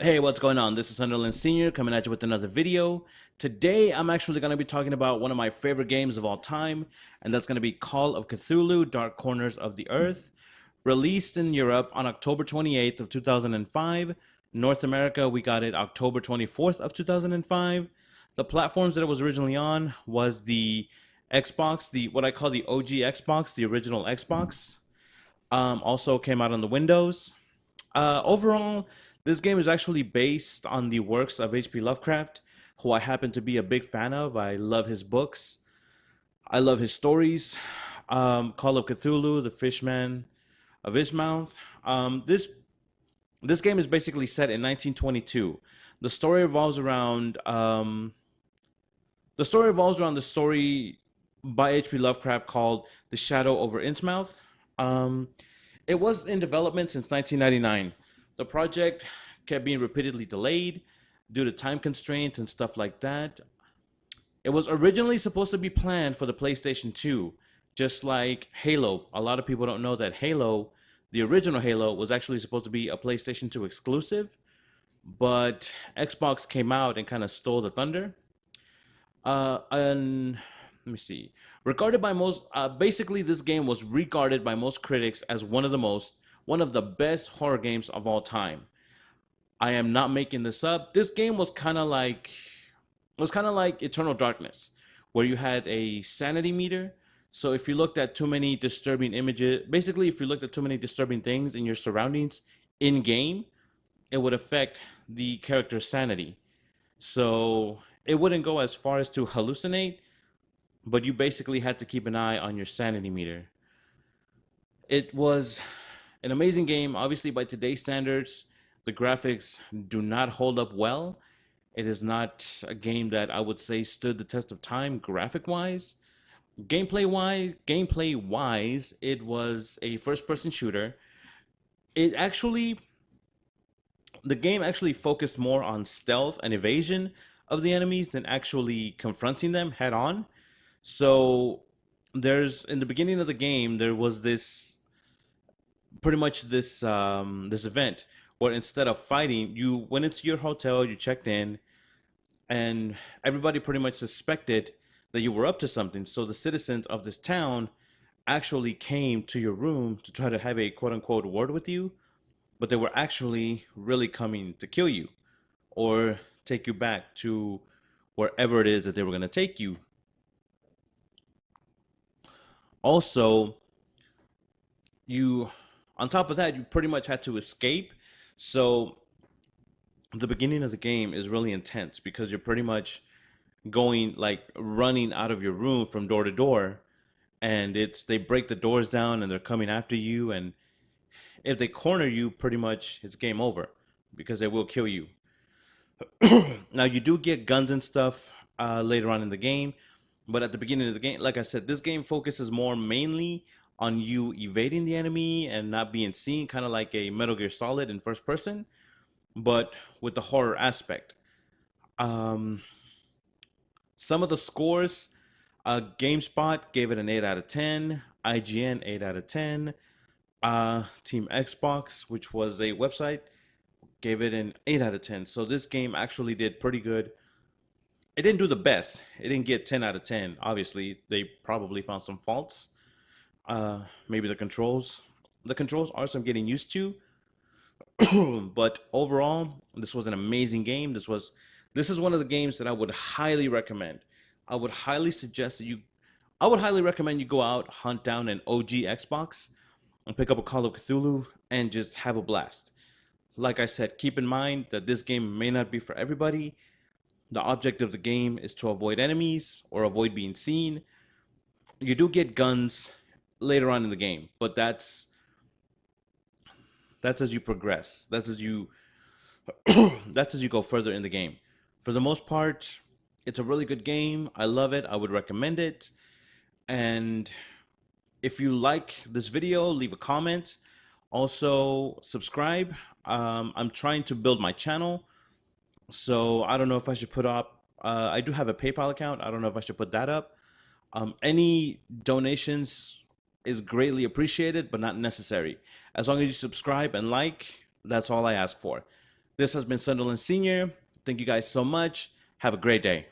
Hey, what's going on? This is Sunderland Senior coming at you with another video. Today, I'm actually going to be talking about one of my favorite games of all time, and that's going to be Call of Cthulhu: Dark Corners of the Earth. Released in Europe on October 28th of 2005. North America, we got it October 24th of 2005. The platforms that it was originally on was the Xbox, the what I call the OG Xbox, the original Xbox. Also came out on the Windows. Overall, this game is actually based on the works of H.P. Lovecraft, who I happen to be a big fan of. I love his books. I love his stories. Call of Cthulhu, The Fishman of Ismouth. This game is basically set in 1922. The story revolves around the story by H.P. Lovecraft called The Shadow over Innsmouth. Um, it was in development since 1999. The project kept being repeatedly delayed due to time constraints and stuff like that. It was originally supposed to be planned for the PlayStation 2, just like Halo. A lot of people don't know that Halo, the original Halo, was actually supposed to be a PlayStation 2 exclusive, but Xbox came out and kind of stole the thunder. And let me see. Regarded by most, basically, this game was regarded by most critics as one of the best horror games of all time. I am not making this up. This game was kind of like Eternal Darkness, where you had a sanity meter. So if you looked at too many disturbing images, basically, if you looked at too many disturbing things in your surroundings in game, it would affect the character's sanity. So it wouldn't go as far as to hallucinate, but you basically had to keep an eye on your sanity meter. It was an amazing game. Obviously, by today's standards, the graphics do not hold up well. It is not a game that I would say stood the test of time graphic wise. Gameplay wise, it was a first person shooter. It actually the game actually focused more on stealth and evasion of the enemies than actually confronting them head on. So there's in the beginning of the game there was this pretty much this event where instead of fighting, you went into your hotel, you checked in, and everybody pretty much suspected that you were up to something. So the citizens of this town actually came to your room to try to have a quote unquote word with you, but they were actually really coming to kill you or take you back to wherever it is that they were going to take you. Also, you on top of that, you pretty much had to escape. So the beginning of the game is really intense because you're pretty much going like running out of your room from door to door, and it's they break the doors down and they're coming after you, and if they corner you, pretty much it's game over because they will kill you. Now you do get guns and stuff later on in the game, but at the beginning of the game, like I said, this game focuses more mainly on you evading the enemy and not being seen, kind of like a Metal Gear Solid in first person, but with the horror aspect. Um, some of the scores, GameSpot gave it an 8 out of 10, IGN 8 out of 10, Team Xbox, which was a website, gave it an 8 out of 10. So this game actually did pretty good. It didn't do the best. It didn't get 10 out of 10. Obviously, they probably found some faults. Maybe the controls. The controls are some getting used to, but overall, this was an amazing game. This is one of the games that I would highly recommend. I would highly suggest that you I would highly recommend you go out, hunt down an OG Xbox, and pick up a Call of Cthulhu and just have a blast. Like I said, keep in mind that this game may not be for everybody. The object of the game is to avoid enemies or avoid being seen. You do get guns later on in the game, but that's as you progress. That's as you that's as you go further in the game. For the most part, it's a really good game. I love it. I would recommend it. And if you like this video, leave a comment. Also, subscribe. I'm trying to build my channel, so I don't know if I should put up. I do have a PayPal account. I don't know if I should put that up. Any donations is greatly appreciated, but not necessary. As long as you subscribe and like, that's all I ask for. This has been Sunderland Senior. Thank you guys so much. Have a great day.